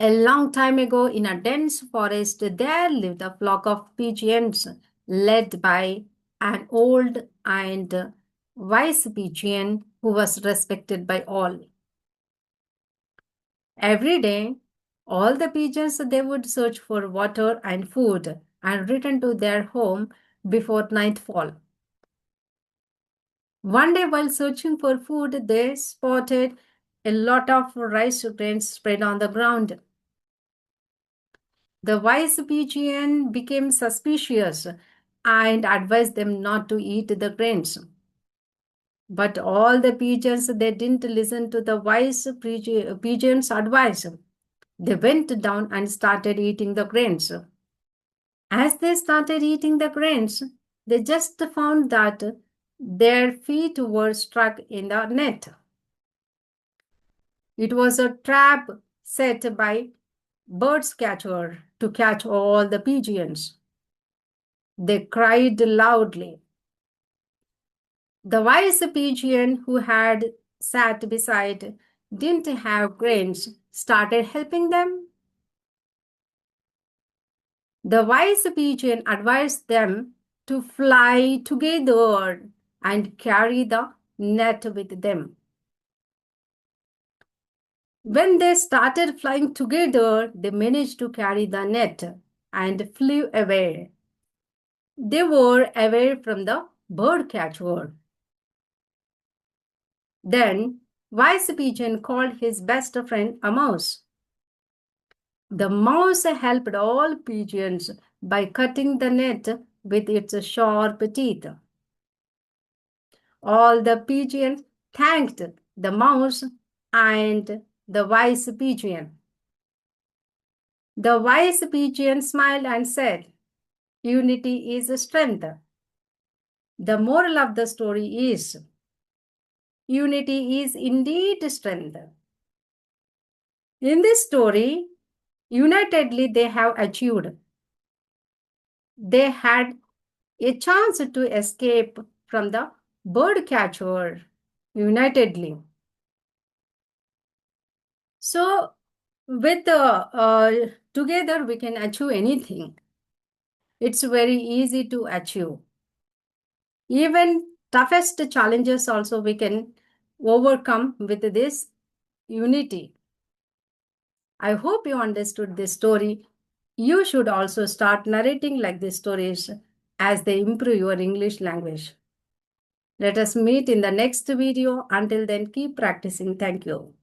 A long time ago, in a dense forest, there lived a flock of pigeons led by an old and wise pigeon who was respected by all. Every day, all the pigeons they would search for water and food and return to their home before nightfall. One day, while searching for food, they spotted a lot of rice grains spread on the ground. The wise pigeon became suspicious and advised them not to eat the grains. But all the pigeons, they didn't listen to the wise pigeon's advice. They went down and started eating the grains. As they started eating the grains, they just found that their feet were stuck in the net. It was a trap set by birds catcher to catch all the pigeons. They cried loudly. The wise pigeon who had sat beside didn't have grains started helping them. The wise pigeon advised them to fly together and carry the net with them. When they started flying together, they managed to carry the net and flew away. They were away from the bird catcher. Then, wise pigeon called his best friend a mouse. The mouse helped all pigeons by cutting the net with its sharp teeth. All the pigeons thanked the mouse and the wise pigeon. The wise pigeon smiled and said, "Unity is strength." The moral of the story is, unity is indeed strength. In this story, unitedly they have achieved. They had a chance to escape from the bird catcher unitedly. So, with together we can achieve anything. It's very easy to achieve. Even toughest challenges also we can overcome with this unity. I hope you understood this story. You should also start narrating like these stories as they improve your English language. Let us meet in the next video. Until then, keep practicing. Thank you.